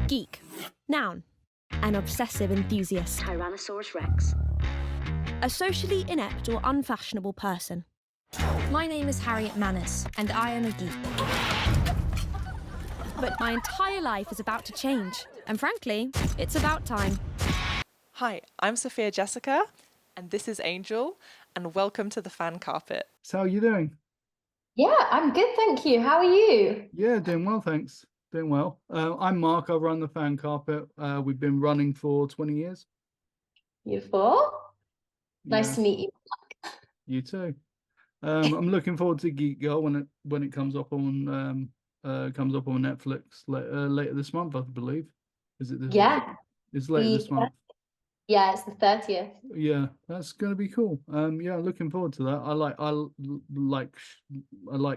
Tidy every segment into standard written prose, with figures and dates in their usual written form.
Geek. Noun. An obsessive enthusiast. Tyrannosaurus Rex. A socially inept or unfashionable person. My name is Harriet Manners, and I am a geek. But my entire life is about to change, and frankly, it's about time. Hi, I'm Sophia Jessica, and this is Angel, and welcome to the fan carpet. So how are you doing? Yeah, I'm good, thank you. How are you? Yeah, doing well, thanks. Doing well. I'm Marc. I run the fan carpet. We've been running for 20 years. Beautiful. Nice to meet you. You too. I'm looking forward to Geek Girl when it comes up on Netflix later this month, I believe. Is it this Yeah. It's later this month. Yeah, it's the 30th. Yeah, that's going to be cool. Yeah, looking forward to that. I like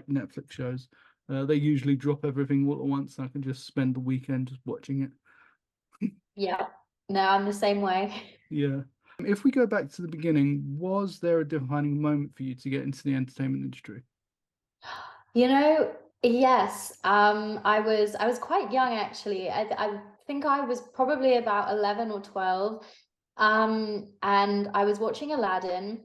Netflix shows. They usually drop everything all at once, and I can just spend the weekend just watching it. Yeah. No, I'm the same way. Yeah. If we go back to the beginning, was there a defining moment for you to get into the entertainment industry? Yes. I was quite young actually. I think I was probably about 11 or 12. And I was watching Aladdin,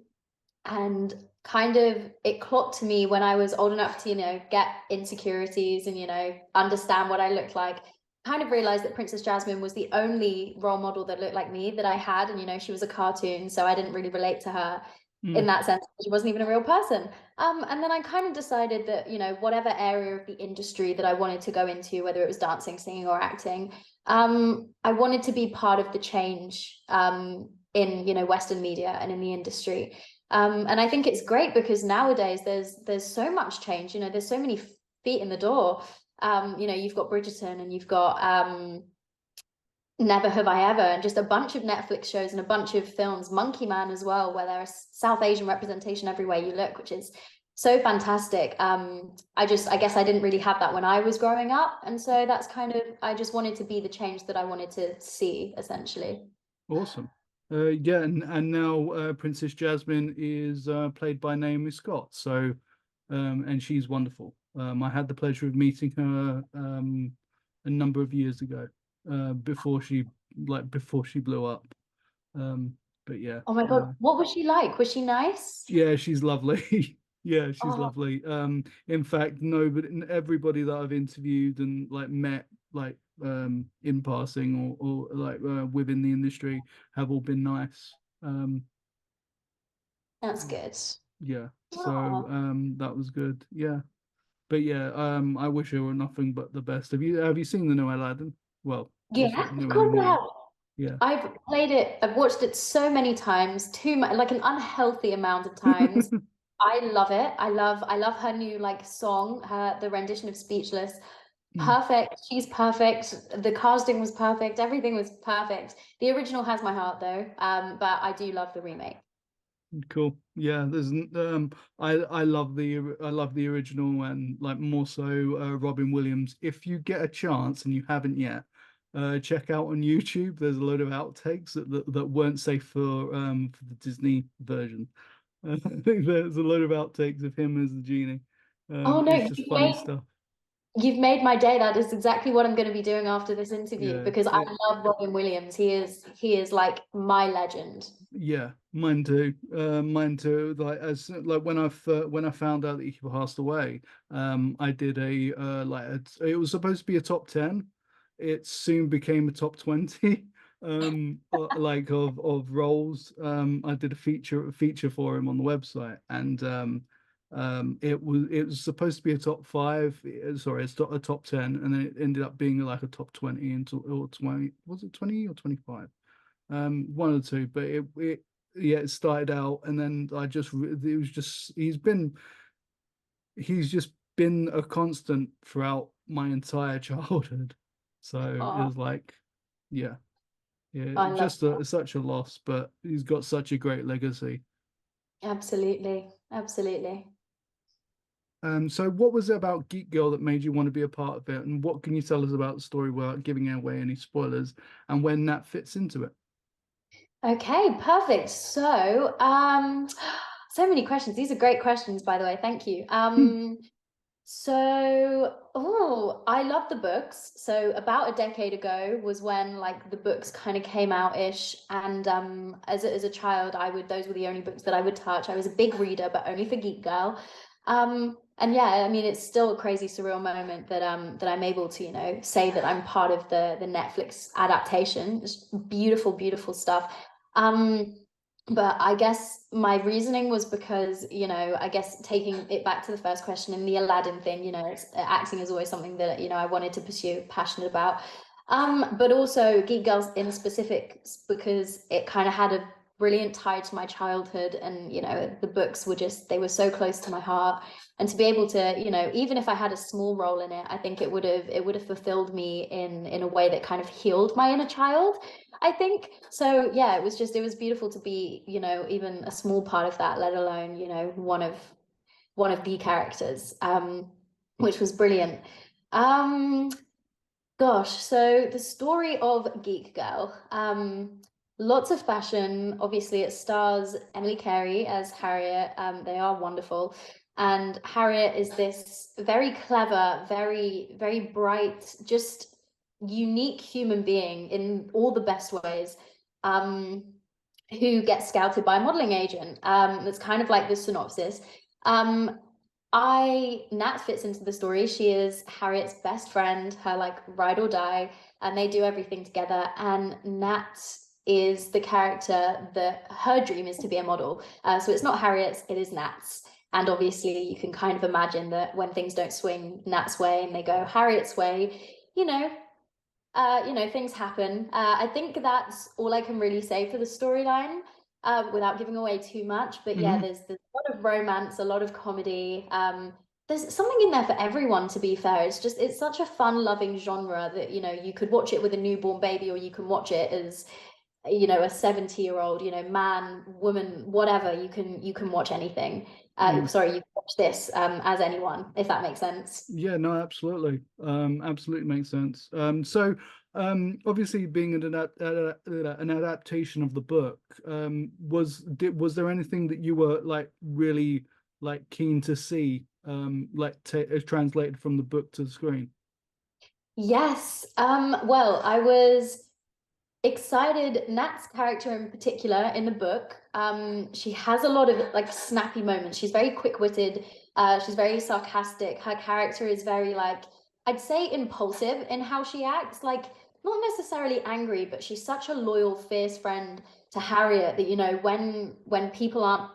and kind of it clocked to me when I was old enough to, get insecurities and, understand what I looked like. Kind of realized that Princess Jasmine was the only role model that looked like me that I had, and she was a cartoon, so I didn't really relate to her in that sense. She wasn't even a real person. And then I kind of decided that, whatever area of the industry that I wanted to go into, whether it was dancing, singing, or acting, I wanted to be part of the change in Western media and in the industry. And I think it's great because nowadays there's so much change. There's so many feet in the door. You've got Bridgerton, and you've got Never Have I Ever, and just a bunch of Netflix shows and a bunch of films. Monkey Man as well, where there's South Asian representation everywhere you look, which is so fantastic. I guess I didn't really have that when I was growing up, and so that's I just wanted to be the change that I wanted to see, essentially. Awesome. Yeah, and now Princess Jasmine is played by Naomi Scott. So, and she's wonderful. I had the pleasure of meeting her a number of years ago, before she blew up. But yeah. Oh my God, what was she like? Was she nice? Yeah, she's lovely. Yeah, she's lovely. In fact, everybody that I've interviewed and met in passing or within the industry have all been nice. That's good. Yeah. So that was good. Yeah. But yeah, I wish her nothing but the best. Have you seen the new Aladdin? Well, yeah, of course I have. Yeah. I've played it, I've watched it so many times, too much, like an unhealthy amount of times. I love it. I love her new song, the rendition of Speechless. Perfect. She's perfect. The casting was perfect. Everything was perfect. The original has my heart though, but I do love the remake. Cool. Yeah, there's I love the original, and more so Robin Williams. If you get a chance and you haven't yet, check out on YouTube. There's a load of outtakes that weren't safe for the Disney version. I think there's a load of outtakes of him as the genie. Oh no, it's just funny stuff. You've made my day. That is exactly what I'm going to be doing after this interview, because I love Robin Williams. He is like my legend. Yeah, mine too. Mine too. When I found out that he passed away, I did it was supposed to be a top 10. It soon became a top 20. Of roles. I did a feature for him on the website, and it was supposed to be a top 5. Sorry, it's a top 10, and then it ended up being a top 20 or 20. Was it 20 or 25? One or two. But it started out, and then he's just been a constant throughout my entire childhood. So it was it's just such a loss, but he's got such a great legacy. Absolutely. So what was it about Geek Girl that made you want to be a part of it, and what can you tell us about the story without giving away any spoilers, and when that fits into it? Okay, perfect. So so many questions. These are great questions, by the way. Thank you. So, oh, I love the books. So about a decade ago was when like the books kind of came out-ish, and as a child, those were the only books that I would touch. I was a big reader, but only for Geek Girl. And yeah, I mean, it's still a crazy surreal moment that that I'm able to, say that I'm part of the Netflix adaptation. It's beautiful, beautiful stuff. Um, but I guess my reasoning was because, I guess taking it back to the first question in the Aladdin thing, acting is always something that, I wanted to pursue, passionate about. But also Geek Girls in specific, because it kind of had a brilliant tie to my childhood, and, the books were they were so close to my heart. And to be able to, even if I had a small role in it, I think it would have fulfilled me in a way that kind of healed my inner child, I think. So yeah, it was beautiful to be, even a small part of that, let alone, one of the characters, which was brilliant. Gosh, so the story of Geek Girl, lots of fashion. Obviously, it stars Emily Carey as Harriet. They are wonderful. And Harriet is this very clever, very, very bright, just unique human being in all the best ways, who gets scouted by a modeling agent. That's kind of like the synopsis. Nat fits into the story. She is Harriet's best friend, her like ride or die, and they do everything together. And Nat is the character that her dream is to be a model. So it's not Harriet's, it is Nat's. And obviously you can kind of imagine that when things don't swing Nat's way and they go Harriet's way, things happen. I think that's all I can really say for the storyline, without giving away too much. But yeah, there's a lot of romance, a lot of comedy. There's something in there for everyone, to be fair. It's such a fun loving genre that, you could watch it with a newborn baby, or you can watch it as, a 70-year-old, man, woman, whatever. You can watch anything. Sorry, you can watch this as anyone, if that makes sense. Yeah, no, absolutely. Absolutely makes sense. So obviously being an adaptation of the book, was there anything that you were like really like keen to see translated from the book to the screen? Yes. Well, I was excited. Nat's character in particular in the book, she has a lot of like snappy moments. She's very quick-witted, she's very sarcastic. Her character is very like, I'd say, impulsive in how she acts, like not necessarily angry, but she's such a loyal, fierce friend to Harriet that, when people aren't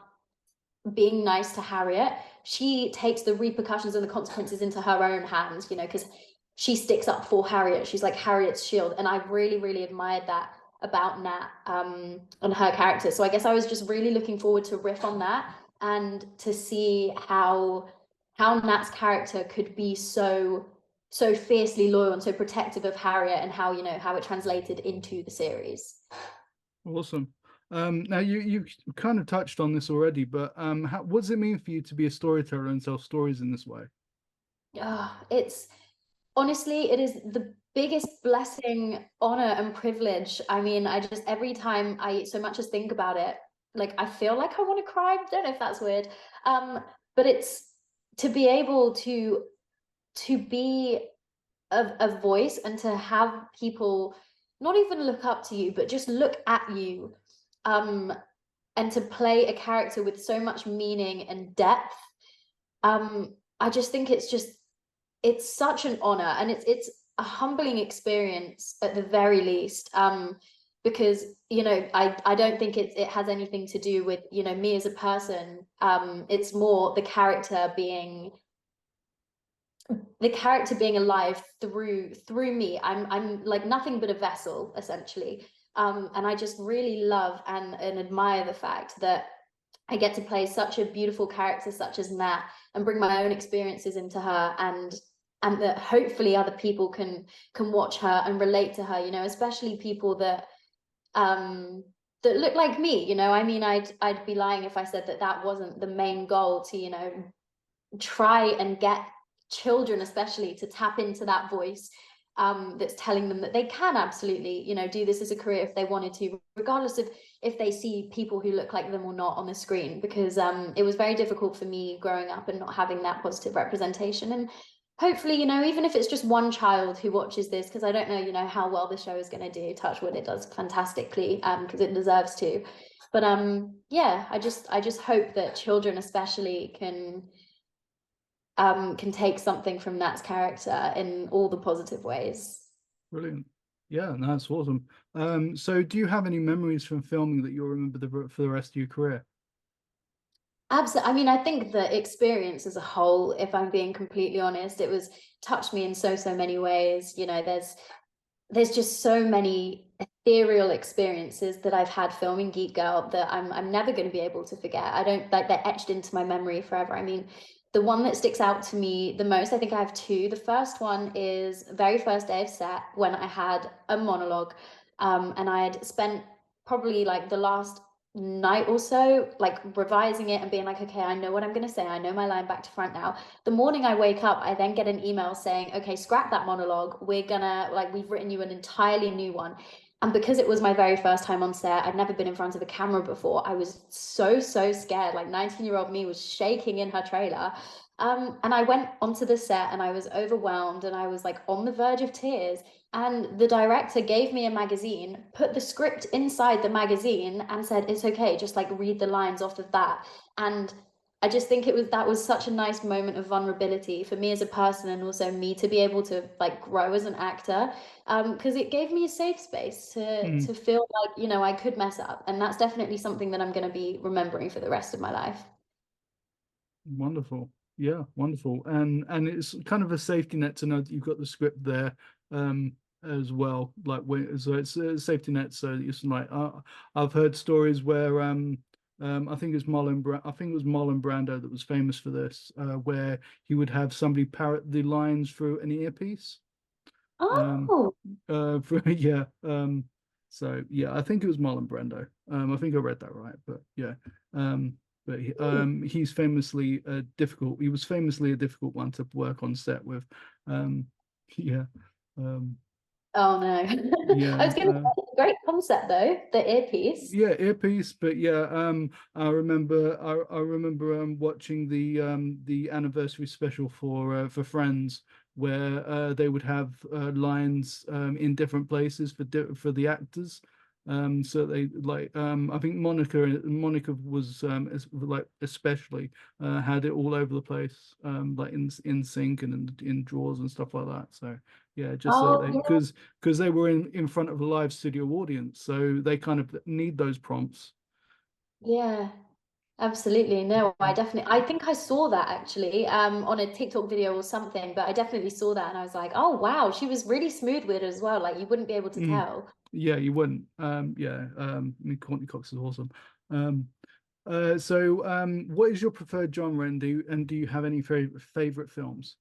being nice to Harriet, she takes the repercussions and the consequences into her own hands, because she sticks up for Harriet. She's like Harriet's shield. And I really, really admired that about Nat, and her character. So I guess I was just really looking forward to riff on that and to see how Nat's character could be so fiercely loyal and so protective of Harriet, and how it translated into the series. Awesome. Now you kind of touched on this already, but what does it mean for you to be a storyteller and tell stories in this way? It's honestly, it is the biggest blessing, honor, and privilege. I mean, every time I so much as think about it, like I feel like I want to cry. I don't know if that's weird. But it's to be able to be a voice, and to have people not even look up to you, but just look at you, and to play a character with so much meaning and depth. I just think it's such an honor, and it's a humbling experience at the very least, because I don't think it has anything to do with me as a person. It's more the character being alive through me. I'm like nothing but a vessel, essentially. And I just really love and admire the fact that I get to play such a beautiful character such as Nat, and bring my own experiences into her, and that hopefully other people can watch her and relate to her, especially people that look like me. I mean, I'd be lying if I said that wasn't the main goal, to try and get children especially to tap into that voice, that's telling them that they can absolutely, you know, do this as a career if they wanted to, regardless of if they see people who look like them or not on the screen, because it was very difficult for me growing up and not having that positive representation. And hopefully, you know, even if it's just one child who watches this, because I don't know, you know, how well the show is going to do, touch wood, it does fantastically, because it deserves to. But yeah, I just hope that children especially can take something from Nat's character in all the positive ways. Brilliant. Yeah, no, that's awesome. So do you have any memories from filming that you'll remember for the rest of your career? Absolutely. I mean, I think the experience as a whole, if I'm being completely honest, it was touched me in so many ways. You know, there's just so many ethereal experiences that I've had filming Geek Girl that I'm never going to be able to forget. I don't, like, they're etched into my memory forever. I mean, the one that sticks out to me the most, I think I have two. The first one is very first day of set, when I had a monologue, and I had spent probably like the last night or so like revising it and being like, okay, I know what I'm going to say, I know my line back to front now. The morning I wake up, I then get an email saying, okay, scrap that monologue, we've written you an entirely new one. And because it was my very first time on set, I'd never been in front of a camera before, I was so scared. Like 19-year-old me was shaking in her trailer. And I went onto the set and I was overwhelmed and I was like on the verge of tears. And the director gave me a magazine, put the script inside the magazine and said, it's okay, just like read the lines off of that. And I just think that was such a nice moment of vulnerability for me as a person, and also me to be able to like grow as an actor, because it gave me a safe space to feel like, you know, I could mess up. And that's definitely something that I'm going to be remembering for the rest of my life. Wonderful. Yeah, wonderful. And it's kind of a safety net to know that you've got the script there as well. Like so it's a safety net, so that it's like I've heard stories where I think it was Marlon Brando that was famous for this, where he would have somebody parrot the lines through an earpiece. Oh, Yeah. So yeah, I think it was Marlon Brando. I think I read that right, but yeah. But he's famously difficult. He was famously a difficult one to work on set with. Yeah. oh no. Yeah. I was going to say, great concept though, the earpiece. Yeah, earpiece, but yeah, I remember watching the anniversary special for Friends, where they would have lines in different places for the actors. So they like I think Monica was like especially had it all over the place, like in sync and in drawers and stuff like that. So yeah, just so Oh, they yeah. because they were in front of a live studio audience, so they kind of need those prompts. Yeah, absolutely. No, I think I saw that actually on a TikTok video or something, but I definitely saw that and I was like, oh wow, she was really smooth with it as well. Like you wouldn't be able to tell. Yeah, you wouldn't. Yeah, I mean, Courtney Cox is awesome. So what is your preferred genre, and do you have any favorite films?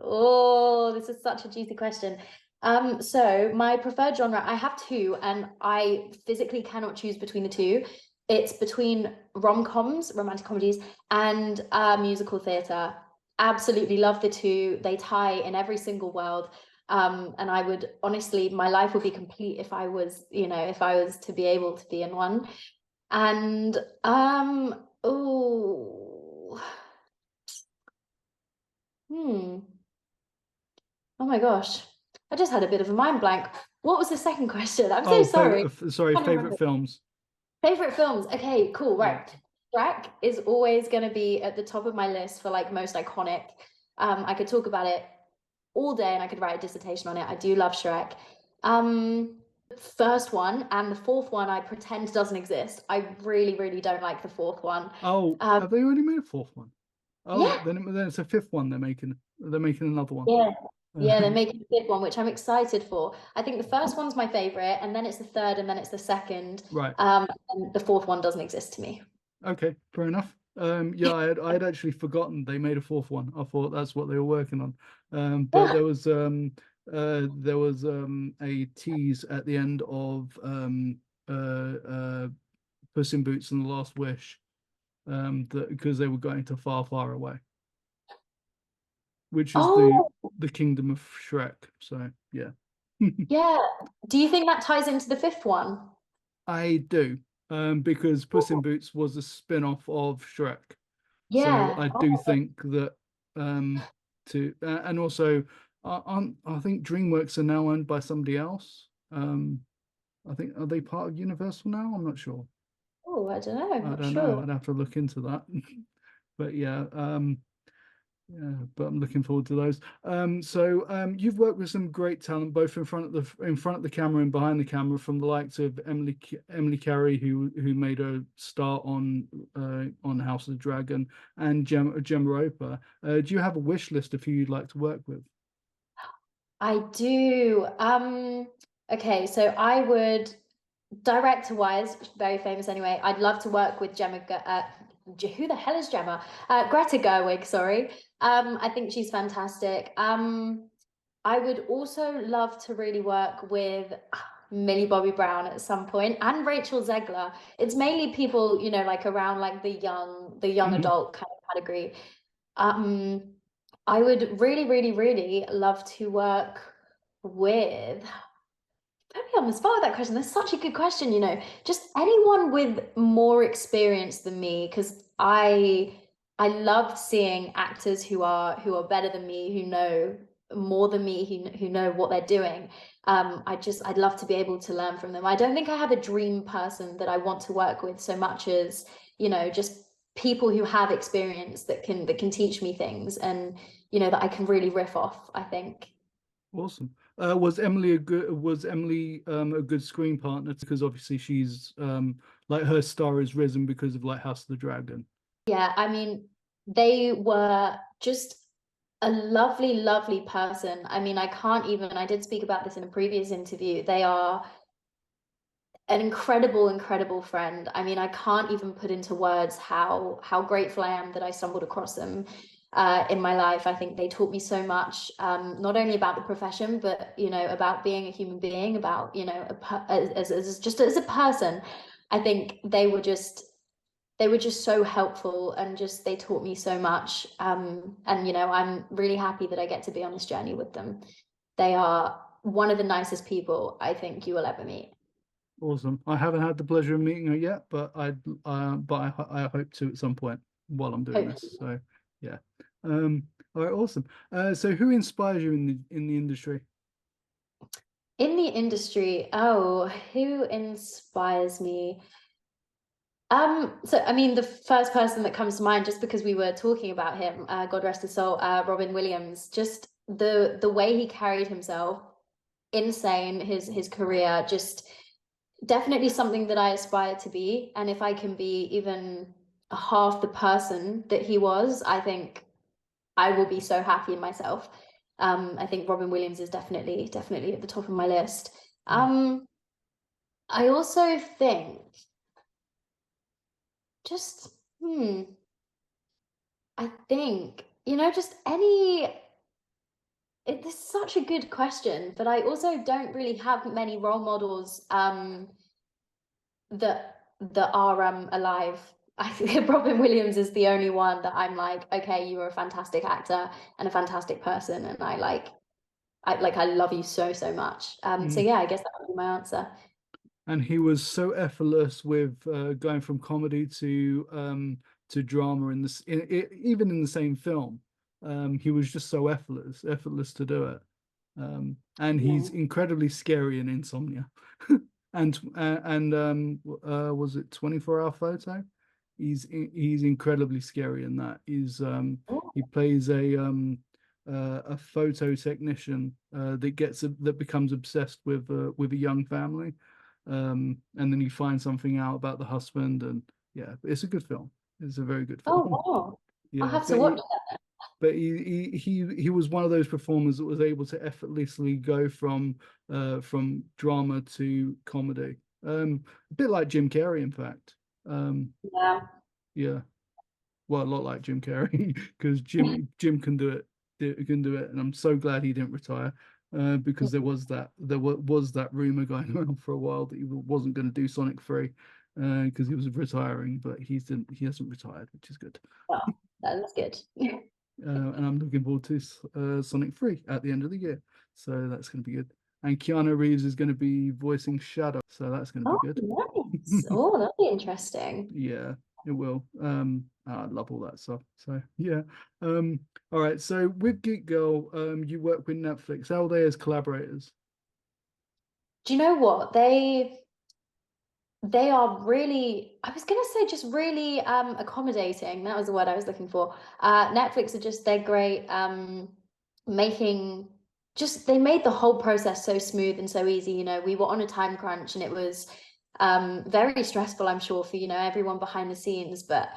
Oh, this is such a juicy question. So my preferred genre, I have two, and I physically cannot choose between the two. It's between rom-coms, romantic comedies, and musical theatre. Absolutely love the two. They tie in every single world. And I would honestly, my life would be complete if I was, you know, if I was to be able to be in one. And oh, hmm. Oh my gosh. I just had a bit of a mind blank. What was the second question? I'm so Oh, sorry. Can't favorite remember. films. Favorite films. Okay, cool. Yeah. Right. Shrek is always going to be at the top of my list for like most iconic. I could talk about it all day and I could write a dissertation on it. I do love Shrek. First one and the fourth one I pretend doesn't exist. I really don't like the fourth one. Oh, have they already made a fourth one? Oh, Yeah, then it's a fifth one they're making. They're making another one. yeah. Yeah, they're Um, making a fifth one, which I'm excited for. I think the first one's my favorite, and then it's the third, and then it's the second. right. And the fourth one doesn't exist to me. Okay, fair enough. Yeah, I had actually forgotten they made a fourth one. I thought that's what they were working on. But there was a tease at the end of Puss in Boots and the Last Wish, that because they were going to far away, which is Oh, the kingdom of Shrek. So yeah. Yeah. Do you think that ties into the fifth one? I do, because Puss in Boots was a spin-off of Shrek. So Yeah. I do think that and also I think DreamWorks are now owned by somebody else. I think, are they part of Universal now? I'm not sure. Oh, I don't know. I Not don't know. sure. I'd have to look into that. But yeah, yeah, but I'm looking forward to those. You've worked with some great talent, both in front of the camera and behind the camera, from the likes of Emily Carey, who made a start on House of the Dragon, and Jemima Rooper. Do you have a wish list of who you'd like to work with? I do. Okay, so I would, director wise, very famous anyway. I'd love to work with Gemma. Who the hell is Gemma? Greta Gerwig. Sorry. I think she's fantastic. I would also love to really work with Millie Bobby Brown at some point, and Rachel Zegler. It's mainly people, you know, like around like the young adult kind of category. I would really, really, really love to work with, put me on the spot with that question. That's such a good question, you know. Just anyone with more experience than me, because I love seeing actors who are better than me, who know more than me, who know what they're doing. I'd love to be able to learn from them. I don't think I have a dream person that I want to work with so much as, you know, just people who have experience that can teach me things, and you know, that I can really riff off, I think. Awesome. Was Emily a good screen partner? Because obviously she's like, her star has risen because of like House of the Dragon. Yeah, I mean, they were just a lovely, lovely person. I mean, I did speak about this in a previous interview. They are an incredible, incredible friend. I mean, I can't even put into words how grateful I am that I stumbled across them in my life. I think they taught me so much, not only about the profession, but you know, about being a human being, about, you know, as a person. I think they were just so helpful, and just they taught me so much. And you know, I'm really happy that I get to be on this journey with them. They are one of the nicest people I think you will ever meet. Awesome. I haven't had the pleasure of meeting her yet, but I hope to at some point while I'm doing Hopefully. this. So yeah. All right, awesome. So who inspires you in the industry? In the industry, oh, who inspires me? So I mean, the first person that comes to mind, just because we were talking about him, God rest his soul, Robin Williams, just the way he carried himself, insane, his career, just definitely something that I aspire to be. And if I can be even half the person that he was, I think I will be so happy in myself. I think Robin Williams is definitely at the top of my list. I also think just I think, you know, just it's such a good question, but I also don't really have many role models that are alive. I think Robin Williams is the only one that I'm like, okay, you are a fantastic actor and a fantastic person, and I love you so much. So yeah, I guess that would be my answer. And he was so effortless with going from comedy to drama in this, even in the same film. He was just so effortless to do it. And he's incredibly scary in Insomnia. And was it 24-hour photo? He's incredibly scary in that. He plays a photo technician that becomes obsessed with a young family, and then you find something out about the husband, and yeah, it's a good film. It's a very good film. Oh wow. Yeah, I'll have to watch that. but he was one of those performers that was able to effortlessly go from drama to comedy. A bit like Jim Carrey, in fact. Yeah. Yeah, well, a lot like Jim Carrey, because Jim can do it, and I'm so glad he didn't retire, because there was that rumor going around for a while that he wasn't going to do Sonic 3, because he was retiring, but he hasn't retired, which is good. Well, that's good. and I'm looking forward to Sonic 3 at the end of the year. So that's going to be good. And Keanu Reeves is going to be voicing Shadow, so that's going to be good. Nice. Oh, that'll be interesting. Yeah, it will. I love all that stuff. So yeah. All right. So with Geek Girl, you work with Netflix. How are they as collaborators? Do you know what? They are really, I was gonna say just really accommodating. That was the word I was looking for. Netflix are just, they're great, making just, they made the whole process so smooth and so easy. You know, we were on a time crunch and it was very stressful, I'm sure, for, you know, everyone behind the scenes, but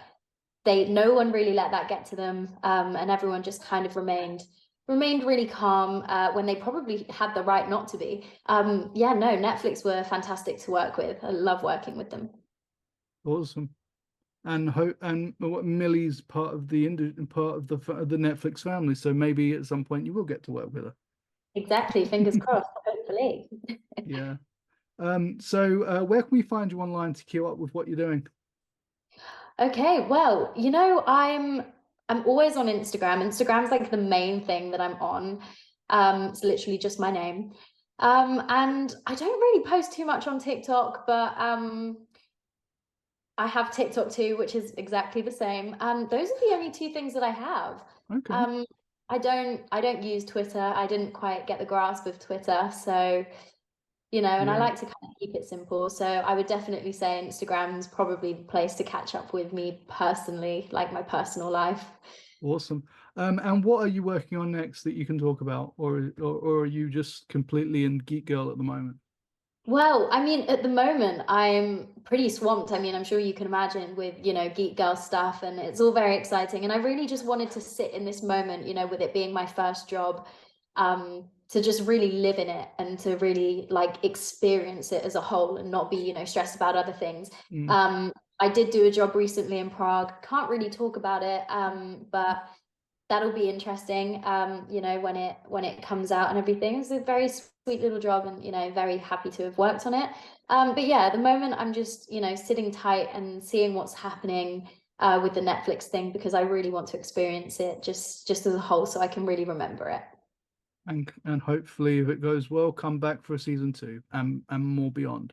no one really let that get to them, and everyone just kind of remained really calm when they probably had the right not to be. Yeah, no, Netflix were fantastic to work with. I love working with them. Awesome. And Millie's part of the Netflix family, so maybe at some point you will get to work with her. Exactly, fingers crossed, hopefully. Yeah. So where can we find you online to keep up with what you're doing? Okay, well, you know, I'm always on Instagram. Instagram's like the main thing that I'm on. It's literally just my name. And I don't really post too much on TikTok, but I have TikTok too, which is exactly the same. Those are the only two things that I have. Okay. I don't use Twitter. I didn't quite get the grasp of Twitter, so you know, and I Yeah. like to kind of keep it simple. So I would definitely say Instagram's probably the place to catch up with me personally, like my personal life. Awesome. And what are you working on next that you can talk about, or are you just completely in Geek Girl at the moment? Well, I mean, at the moment, I'm pretty swamped. I mean, I'm sure you can imagine with, you know, Geek Girl stuff, and it's all very exciting. And I really just wanted to sit in this moment, you know, with it being my first job, to just really live in it and to really like experience it as a whole and not be, you know, stressed about other things. I did do a job recently in Prague. Can't really talk about it, but that'll be interesting, you know, when it comes out and everything. It's a very sweet little job, and you know, very happy to have worked on it. But yeah, at the moment I'm just, you know, sitting tight and seeing what's happening with the Netflix thing, because I really want to experience it just as a whole, so I can really remember it. And hopefully, if it goes well, come back for a season 2 and more beyond.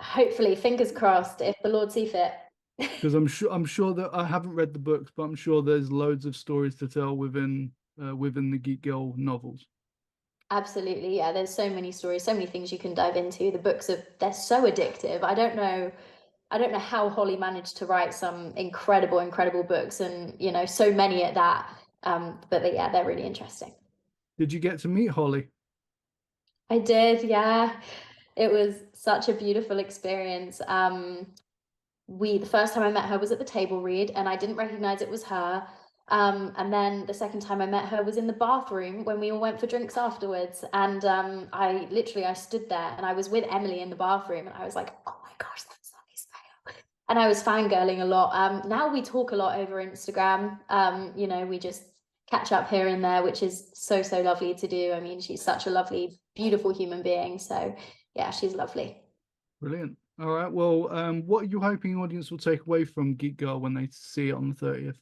Hopefully, fingers crossed, if the Lord see fit. Because I'm sure that I haven't read the books, but I'm sure there's loads of stories to tell within the Geek Girl novels. Absolutely, yeah. There's so many stories, so many things you can dive into. The books they're so addictive. I don't know how Holly managed to write some incredible books, and you know, so many at that. But yeah, they're really interesting. Did you get to meet Holly? I did, yeah. It was such a beautiful experience. The first time I met her was at the table read, and I didn't recognize it was her. And then the second time I met her was in the bathroom when we all went for drinks afterwards. And I stood there and I was with Emily in the bathroom, and I was like, oh my gosh, that's Holly Smale. And I was fangirling a lot. Now we talk a lot over Instagram. You know, we just catch up here and there, which is so lovely to do. I mean, she's such a lovely, beautiful human being. So yeah, she's lovely. Brilliant. All right. Well, what are you hoping the audience will take away from Geek Girl when they see it on the 30th?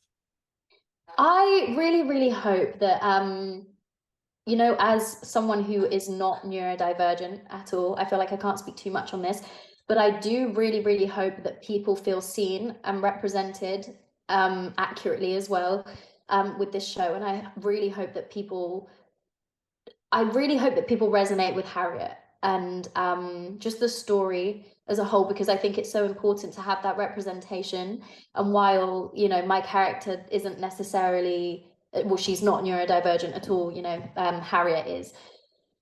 I really hope that, you know, as someone who is not neurodivergent at all, I feel like I can't speak too much on this, but I do really hope that people feel seen and represented accurately as well with this show. And I really hope that people resonate with Harriet and just the story as a whole, because I think it's so important to have that representation. And while, you know, my character isn't necessarily, well, she's not neurodivergent at all, you know, Harriet is.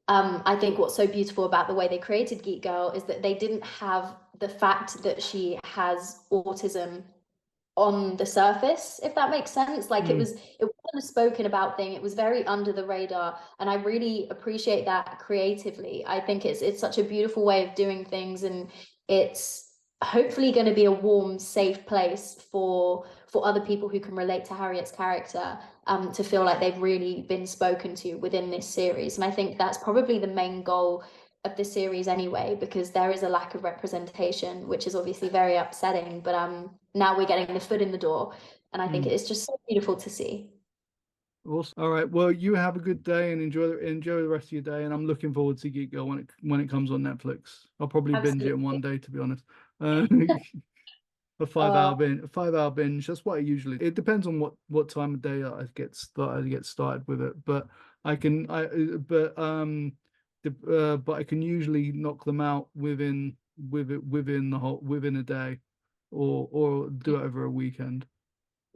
I think what's so beautiful about the way they created Geek Girl is that they didn't have the fact that she has autism on the surface, if that makes sense. Like it wasn't a spoken about thing. It was very under the radar, and I really appreciate that creatively. I think it's such a beautiful way of doing things, and it's hopefully going to be a warm, safe place for other people who can relate to Harriet's character, to feel like they've really been spoken to within this series. And I think that's probably the main goal of the series anyway, because there is a lack of representation, which is obviously very upsetting, but now we're getting the foot in the door, and I think it's just so beautiful to see. Awesome. All right. Well, you have a good day and enjoy the rest of your day. And I'm looking forward to Geek Girl when it comes on Netflix. I'll probably binge it in one day, to be honest. A 5-hour binge. That's what I usually. It depends on what time of day I get started with it. But I can usually knock them out within a day, or do it over a weekend.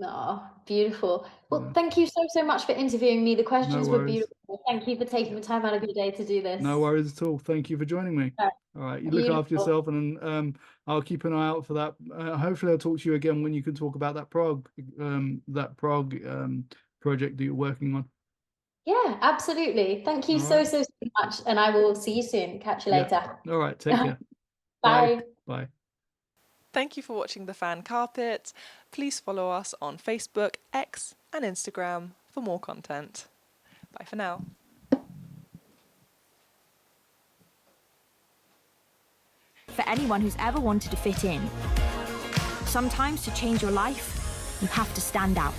Oh, beautiful. Well, thank you so much for interviewing me. The questions were beautiful. Thank you for taking the time out of your day to do this. No worries at all. Thank you for joining me. All right. You look after yourself, and I'll keep an eye out for that. Hopefully I'll talk to you again when you can talk about that Prague project that you're working on. Yeah, absolutely. Thank you so much. And I will see you soon. Catch you later. All right. Take care. Bye. Bye. Thank you for watching The Fan Carpet. Please follow us on Facebook, X, and Instagram for more content. Bye for now. For anyone who's ever wanted to fit in, sometimes to change your life, you have to stand out.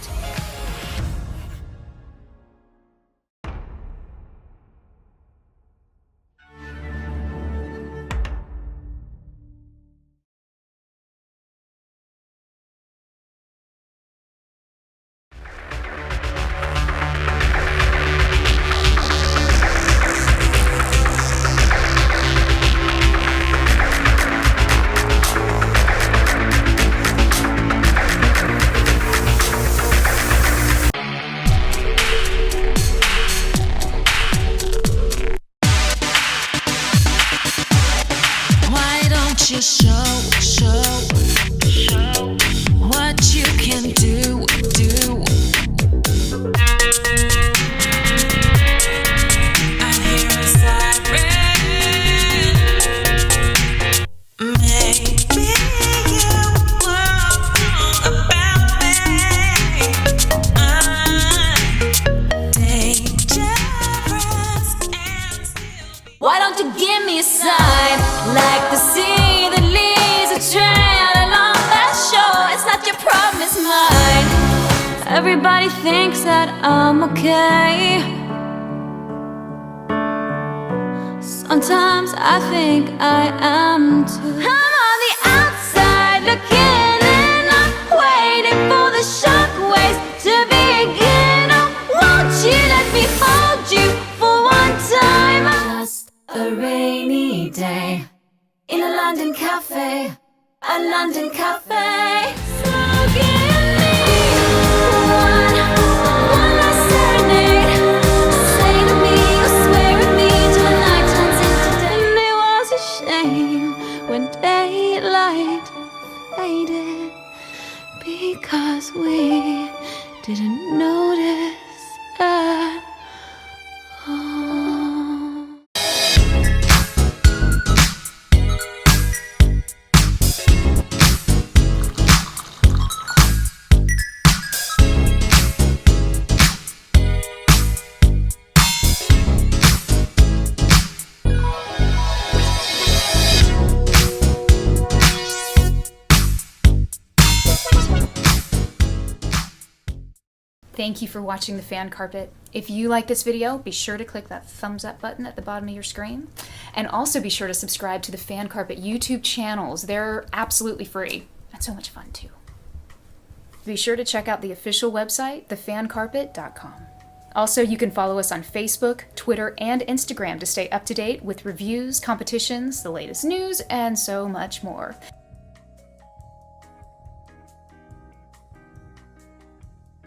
Why don't you give me a sign, like the sea that leads a trail along that shore? It's not your problem, it's mine. Everybody thinks that I'm okay. Sometimes I think I am too. I'm on the outside looking in, I'm waiting for the shockwaves to begin. Oh, won't you let me hold you for one time? Just a rainy day in a London cafe, a London cafe. So give me one last serenade. Say to me, or swear at me till the night turns into day. And it was a shame when daylight faded, because we didn't notice at all. Thank you for watching The Fan Carpet. If you like this video, be sure to click that thumbs up button at the bottom of your screen. And also be sure to subscribe to the Fan Carpet YouTube channels. They're absolutely free and so much fun too. Be sure to check out the official website, thefancarpet.com. Also, you can follow us on Facebook, Twitter, and Instagram to stay up to date with reviews, competitions, the latest news, and so much more.